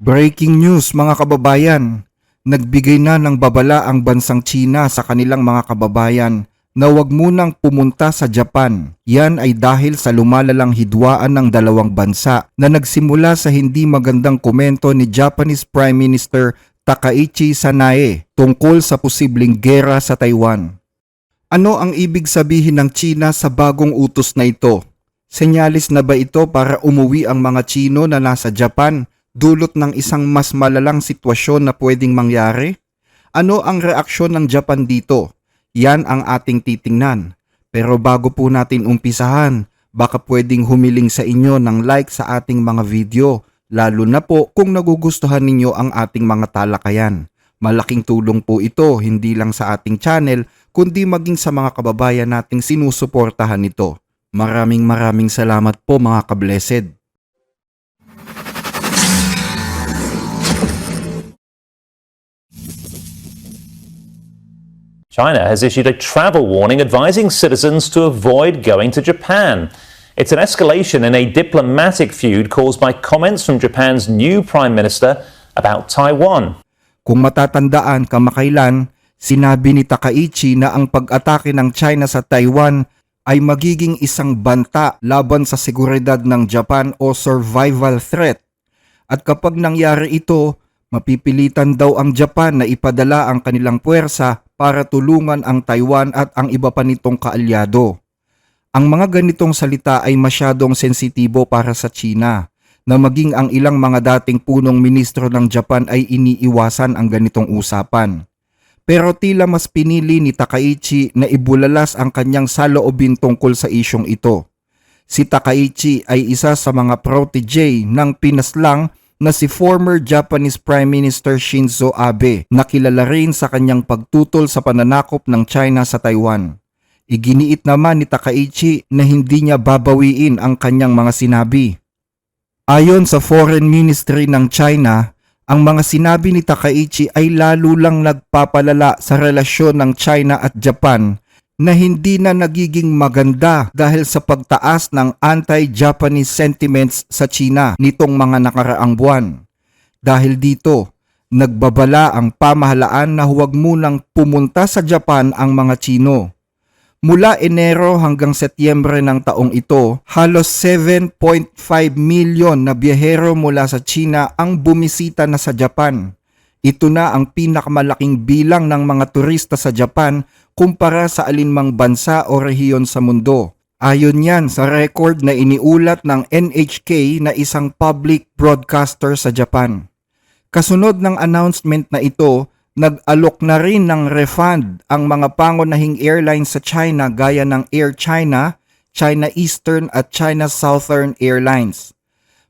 Breaking news mga kababayan, nagbigay na ng babala ang bansang China sa kanilang mga kababayan na huwag munang pumunta sa Japan. Yan ay dahil sa lumalalang hidwaan ng dalawang bansa na nagsimula sa hindi magandang komento ni Japanese Prime Minister Takaichi Sanae tungkol sa posibleng gera sa Taiwan. Ano ang ibig sabihin ng China sa bagong utos na ito? Senyalis na ba ito para umuwi ang mga Chino na nasa Japan dulot ng isang mas malalang sitwasyon na pwedeng mangyari? Ano ang reaksyon ng Japan dito? Yan ang ating titingnan. Pero bago po natin umpisahan, baka pwedeng humiling sa inyo ng like sa ating mga video, lalo na po kung nagugustuhan ninyo ang ating mga talakayan. Malaking tulong po ito hindi lang sa ating channel, kundi maging sa mga kababayan nating sinusuportahan ito. Maraming salamat po mga ka-blessed. China has issued a travel warning advising citizens to avoid going to Japan. It's an escalation in a diplomatic feud caused by comments from Japan's new Prime Minister about Taiwan. Kung matatandaan kamakailan, sinabi ni Takaichi na ang pag-atake ng China sa Taiwan ay magiging isang banta laban sa seguridad ng Japan o survival threat. At kapag nangyari ito, mapipilitan daw ang Japan na ipadala ang kanilang puwersa para tulungan ang Taiwan at ang iba pa nitong kaalyado. Ang mga ganitong salita ay masyadong sensitibo para sa China, na maging ang ilang mga dating punong ministro ng Japan ay iniiwasan ang ganitong usapan. Pero tila mas pinili ni Takaichi na ibulalas ang kanyang saloobin tungkol sa isyong ito. Si Takaichi ay isa sa mga protege ng pinaslang na si former Japanese Prime Minister Shinzo Abe na kilala rin sa kanyang pagtutol sa pananakop ng China sa Taiwan. Iginiit naman ni Takaichi na hindi niya babawiin ang kanyang mga sinabi. Ayon sa Foreign Ministry ng China, ang mga sinabi ni Takaichi ay lalo lang nagpapalala sa relasyon ng China at Japan na hindi na nagiging maganda dahil sa pagtaas ng anti-Japanese sentiments sa China nitong mga nakaraang buwan. Dahil dito, nagbabala ang pamahalaan na huwag munang pumunta sa Japan ang mga Chino. Mula Enero hanggang Setyembre ng taong ito, halos 7.5 milyon na biyahero mula sa China ang bumisita na sa Japan. Ito na ang pinakamalaking bilang ng mga turista sa Japan kumpara sa alinmang bansa o rehiyon sa mundo. Ayon yan sa record na iniulat ng NHK na isang public broadcaster sa Japan. Kasunod ng announcement na ito, nag-alok na rin ng refund ang mga pangunahing airlines sa China gaya ng Air China, China Eastern at China Southern Airlines.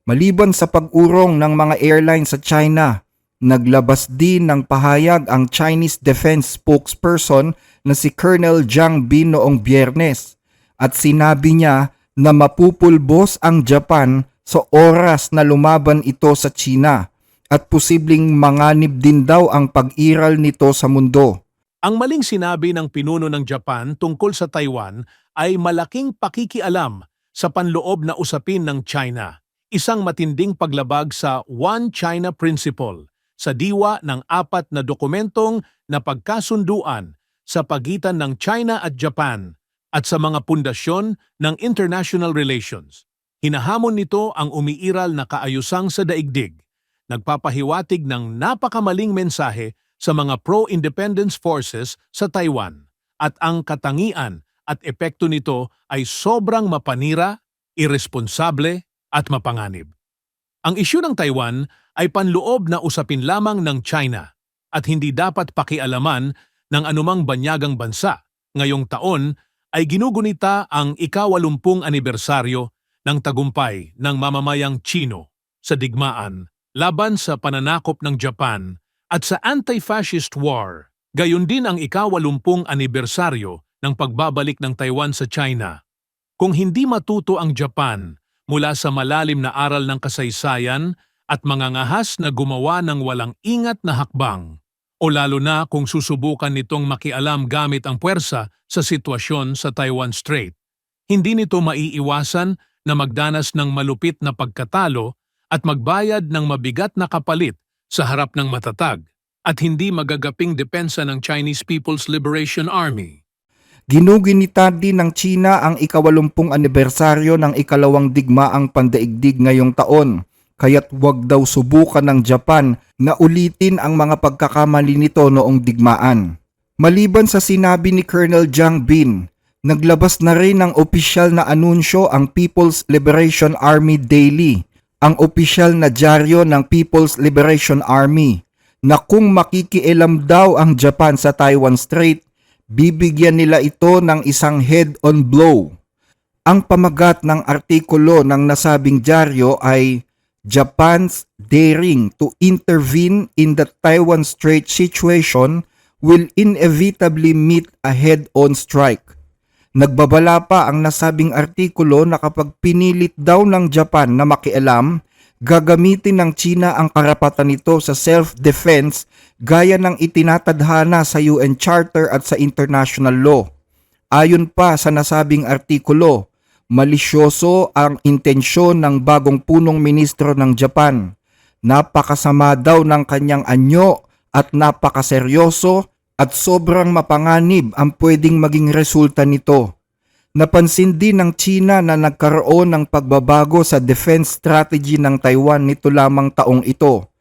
Maliban sa pag-urong ng mga airlines sa China, naglabas din ng pahayag ang Chinese Defense spokesperson na si Colonel Jiang Bin noong Biyernes at sinabi niya na mapupulbos ang Japan sa oras na lumaban ito sa China at posibleng manganib din daw ang pag-iral nito sa mundo. Ang maling sinabi ng pinuno ng Japan tungkol sa Taiwan ay malaking pakikialam sa panloob na usapin ng China, isang matinding paglabag sa One China Principle sa diwa ng 4 na dokumentong na pagkasunduan sa pagitan ng China at Japan at sa mga pundasyon ng international relations. Hinahamon nito ang umiiral na kaayusang sa daigdig, nagpapahiwatig ng napakamaling mensahe sa mga pro-independence forces sa Taiwan at ang katangian at epekto nito ay sobrang mapanira, irresponsable at mapanganib. Ang isyu ng Taiwan ay panloob na usapin lamang ng China at hindi dapat pakialaman ng anumang banyagang bansa. Ngayong taon ay ginugunita ang ika-80 anibersaryo ng tagumpay ng mamamayang Chino sa digmaan laban sa pananakop ng Japan at sa anti-fascist war. Gayon din ang ika-80 anibersaryo ng pagbabalik ng Taiwan sa China. Kung hindi matuto ang Japan mula sa malalim na aral ng kasaysayan at mangangahas na gumawa ng walang ingat na hakbang, o lalo na kung susubukan nitong makialam gamit ang puwersa sa sitwasyon sa Taiwan Strait, hindi nito maiiwasan na magdanas ng malupit na pagkatalo at magbayad ng mabigat na kapalit sa harap ng matatag at hindi magagaping depensa ng Chinese People's Liberation Army. Ginuginita din ng China ang ika-80 anibersaryo ng ikalawang digmaang pandaigdig ngayong taon, kaya't wag daw subukan ng Japan na ulitin ang mga pagkakamali nito noong digmaan. Maliban sa sinabi ni Colonel Jiang Bin, naglabas na rin ng opisyal na anunsyo ang People's Liberation Army Daily, ang opisyal na dyaryo ng People's Liberation Army, na kung makikialam daw ang Japan sa Taiwan Strait, bibigyan nila ito ng isang head-on blow. Ang pamagat ng artikulo ng nasabing dyaryo ay Japan's daring to intervene in the Taiwan Strait situation will inevitably meet a head-on strike. Nagbabala pa ang nasabing artikulo na kapag pinilit daw ng Japan na makialam, gagamitin ng China ang karapatan nito sa self-defense gaya ng itinatadhana sa UN Charter at sa international law. Ayon pa sa nasabing artikulo, malisyoso ang intensyon ng bagong punong ministro ng Japan. Napakasama daw ng kanyang anyo at napakaseryoso at sobrang mapanganib ang pwedeng maging resulta nito. Napansin din ng China na nagkaroon ng pagbabago sa defense strategy ng Taiwan nito lamang taong ito.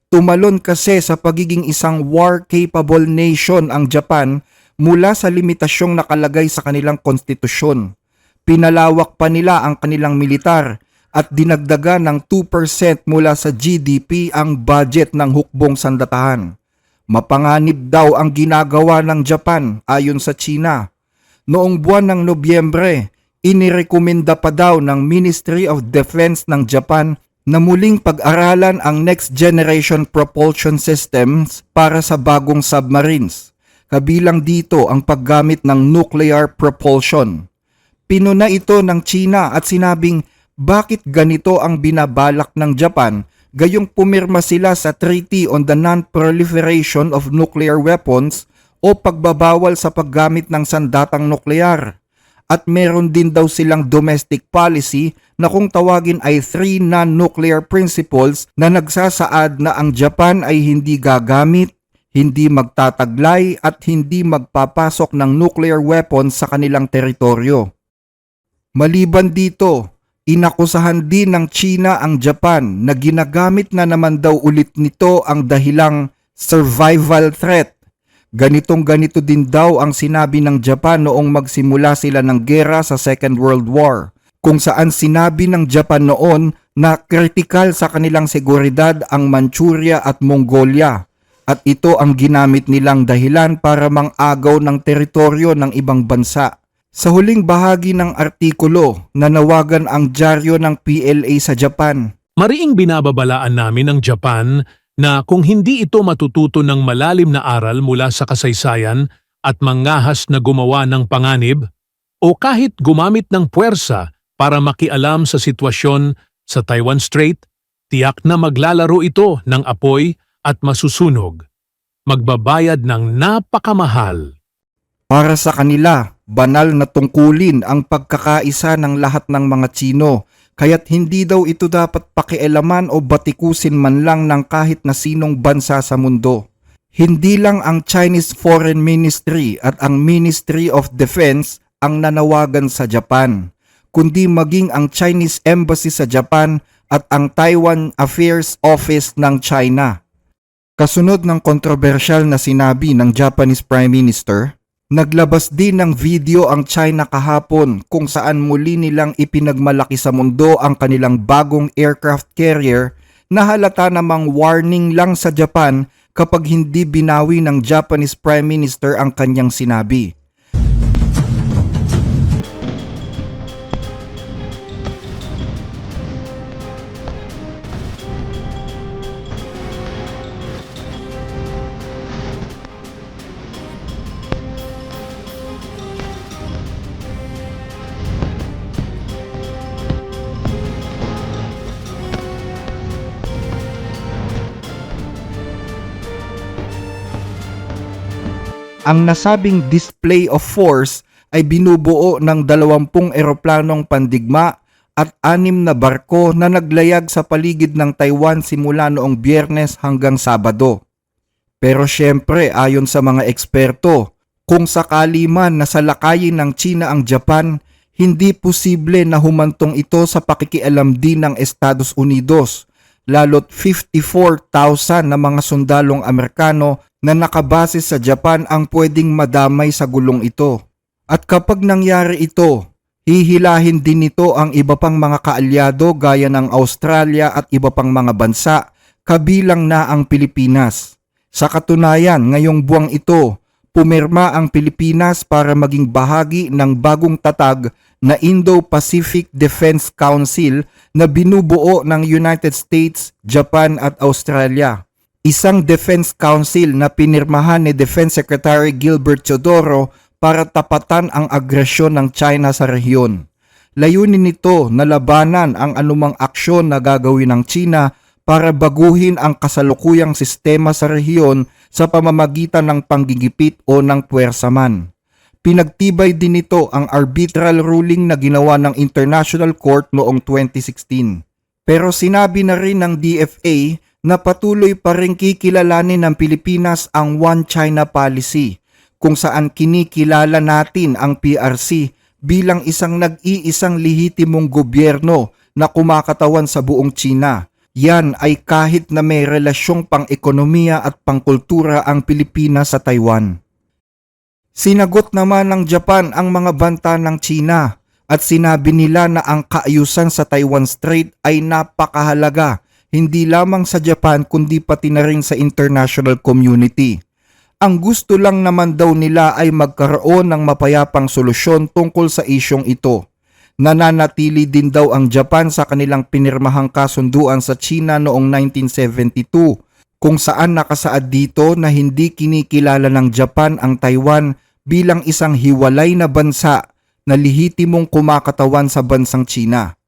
Tumalon kasi sa pagiging isang war-capable nation ang Japan mula sa limitasyong nakalagay sa kanilang konstitusyon. Pinalawak pa nila ang kanilang militar at dinagdagan ng 2% mula sa GDP ang budget ng hukbong sandatahan. Mapanganib daw ang ginagawa ng Japan ayon sa China. Noong buwan ng Nobyembre, inirekomenda pa daw ng Ministry of Defense ng Japan na muling pag-aralan ang next generation propulsion systems para sa bagong submarines. Kabilang dito ang paggamit ng nuclear propulsion. Pinuna ito ng China at sinabing bakit ganito ang binabalak ng Japan gayong pumirma sila sa Treaty on the Non-Proliferation of Nuclear Weapons o pagbabawal sa paggamit ng sandatang nuklear. At meron din daw silang domestic policy na kung tawagin ay 3 non-nuclear principles na nagsasaad na ang Japan ay hindi gagamit, hindi magtataglay at hindi magpapasok ng nuclear weapons sa kanilang teritoryo. Maliban dito, inakusahan din ng China ang Japan na ginagamit na naman daw ulit nito ang dahilang survival threat. Ganitong-ganito din daw ang sinabi ng Japan noong magsimula sila ng gera sa Second World War, kung saan sinabi ng Japan noon na kritikal sa kanilang seguridad ang Manchuria at Mongolia, at ito ang ginamit nilang dahilan para mang-agaw ng teritoryo ng ibang bansa. Sa huling bahagi ng artikulo, nanawagan ang dyaryo ng PLA sa Japan. Mariing binababalaan namin ang Japan na kung hindi ito matututo ng malalim na aral mula sa kasaysayan at mangahas na gumawa ng panganib, o kahit gumamit ng puwersa para makialam sa sitwasyon sa Taiwan Strait, tiyak na maglalaro ito ng apoy at masusunog. Magbabayad ng napakamahal. Para sa kanila, banal na tungkulin ang pagkakaisa ng lahat ng mga Tsino, kaya't hindi daw ito dapat pakialaman o batikusin man lang ng kahit na sinong bansa sa mundo. Hindi lang ang Chinese Foreign Ministry at ang Ministry of Defense ang nanawagan sa Japan, kundi maging ang Chinese Embassy sa Japan at ang Taiwan Affairs Office ng China. Kasunod ng kontrobersyal na sinabi ng Japanese Prime Minister, naglabas din ng video ang China kahapon kung saan muli nilang ipinagmalaki sa mundo ang kanilang bagong aircraft carrier na halata namang warning lang sa Japan kapag hindi binawi ng Japanese Prime Minister ang kanyang sinabi. Ang nasabing display of force ay binubuo ng 20 eroplanong pandigma at 6 na barko na naglayag sa paligid ng Taiwan simula noong Biyernes hanggang Sabado. Pero syempre ayon sa mga eksperto, kung sakali man na salakayin ng China ang Japan, hindi posible na humantong ito sa pakikialam din ng Estados Unidos, lalo't 54,000 na mga sundalong Amerikano na nakabase sa Japan ang pwedeng madamay sa gulong ito. At kapag nangyari ito, hihilahin din nito ang iba pang mga kaalyado gaya ng Australia at iba pang mga bansa, kabilang na ang Pilipinas. Sa katunayan, ngayong buwang ito, pumirma ang Pilipinas para maging bahagi ng bagong tatag na Indo-Pacific Defense Council na binubuo ng United States, Japan at Australia. Isang defense council na pinirmahan ni Defense Secretary Gilbert Teodoro para tapatan ang agresyon ng China sa rehiyon. Layunin nito na labanan ang anumang aksyon na gagawin ng China para baguhin ang kasalukuyang sistema sa rehiyon sa pamamagitan ng panggigipit o ng puwersaman. Pinagtibay din nito ang arbitral ruling na ginawa ng International Court noong 2016. Pero sinabi na rin ng DFA na patuloy pa rin kikilalanin ng Pilipinas ang One China Policy, kung saan kinikilala natin ang PRC bilang isang nag-iisang lehitimong gobyerno na kumakatawan sa buong China. Yan ay kahit na may relasyong pang-ekonomiya at pangkultura ang Pilipinas sa Taiwan. Sinagot naman ng Japan ang mga banta ng China at sinabi nila na ang kaayusan sa Taiwan Strait ay napakahalaga hindi lamang sa Japan kundi pati na rin sa international community. Ang gusto lang naman daw nila ay magkaroon ng mapayapang solusyon tungkol sa isyong ito. Nananatili din daw ang Japan sa kanilang pinirmahang kasunduan sa China noong 1972 kung saan nakasaad dito na hindi kinikilala ng Japan ang Taiwan bilang isang hiwalay na bansa na lehitimong kumakatawan sa bansang China.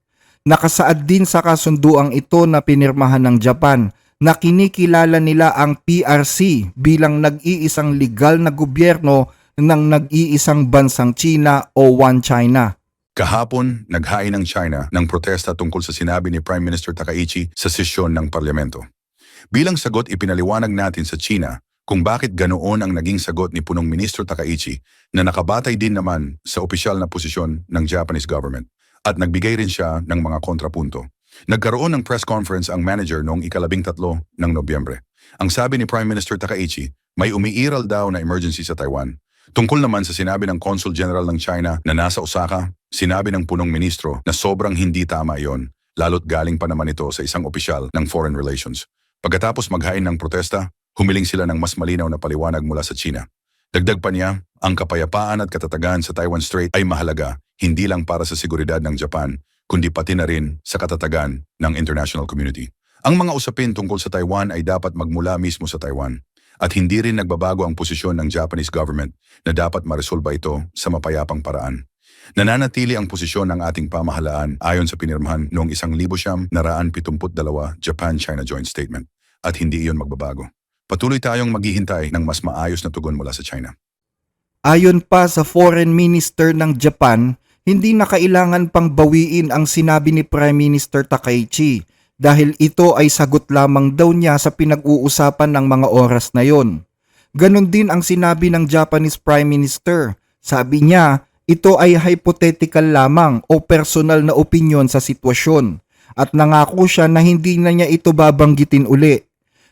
Nakasaad din sa kasunduang ito na pinirmahan ng Japan na kinikilala nila ang PRC bilang nag-iisang legal na gobyerno ng nag-iisang bansang China o One China. Kahapon, naghain ng China ng protesta tungkol sa sinabi ni Prime Minister Takaichi sa sesyon ng parlamento. Bilang sagot, ipinaliwanag natin sa China kung bakit ganoon ang naging sagot ni Punong Ministro Takaichi na nakabatay din naman sa opisyal na posisyon ng Japanese government at nagbigay rin siya ng mga kontrapunto. Nagkaroon ng press conference ang manager noong 13 ng Nobyembre. Ang sabi ni Prime Minister Takaichi, may umiiral daw na emergency sa Taiwan. Tungkol naman sa sinabi ng Consul General ng China na nasa Osaka, sinabi ng punong ministro na sobrang hindi tama iyon, lalo't galing pa naman ito sa isang opisyal ng Foreign Relations. Pagkatapos maghain ng protesta, humiling sila ng mas malinaw na paliwanag mula sa China. Dagdag pa niya, ang kapayapaan at katatagan sa Taiwan Strait ay mahalaga, hindi lang para sa seguridad ng Japan, kundi pati na rin sa katatagan ng international community. Ang mga usapin tungkol sa Taiwan ay dapat magmula mismo sa Taiwan. At hindi rin nagbabago ang posisyon ng Japanese government na dapat maresolba ito sa mapayapang paraan. Nananatili ang posisyon ng ating pamahalaan ayon sa pinirmahan noong 1972 Japan-China Joint Statement. At hindi iyon magbabago. Patuloy tayong maghihintay ng mas maayos na tugon mula sa China. Ayon pa sa Foreign Minister ng Japan, hindi na kailangan pang bawiin ang sinabi ni Prime Minister Takaichi dahil ito ay sagot lamang daw niya sa pinag-uusapan ng mga oras na yon. Ganon din ang sinabi ng Japanese Prime Minister. Sabi niya, ito ay hypothetical lamang o personal na opinyon sa sitwasyon at nangako siya na hindi na niya ito babanggitin uli.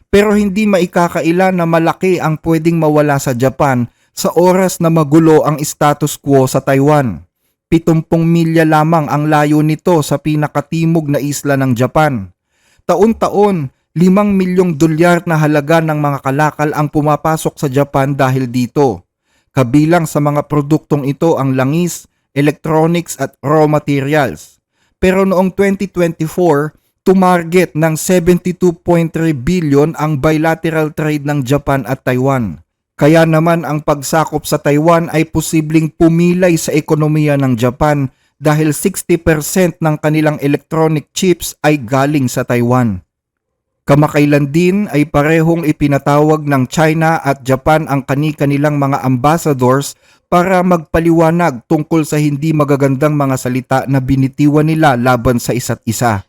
Pero hindi maikakaila na malaki ang pwedeng mawala sa Japan sa oras na magulo ang status quo sa Taiwan. 70 milya lamang ang layo nito sa pinakatimog na isla ng Japan. Taon-taon, 5 milyong dolyar na halaga ng mga kalakal ang pumapasok sa Japan dahil dito. Kabilang sa mga produktong ito ang langis, electronics at raw materials. Pero noong 2024, tumarget ng 72.3 billion ang bilateral trade ng Japan at Taiwan. Kaya naman ang pagsakop sa Taiwan ay posibleng pumilay sa ekonomiya ng Japan dahil 60% ng kanilang electronic chips ay galing sa Taiwan. Kamakailan din ay parehong ipinatawag ng China at Japan ang kani-kanilang mga ambassadors para magpaliwanag tungkol sa hindi magagandang mga salita na binitiwan nila laban sa isa't isa.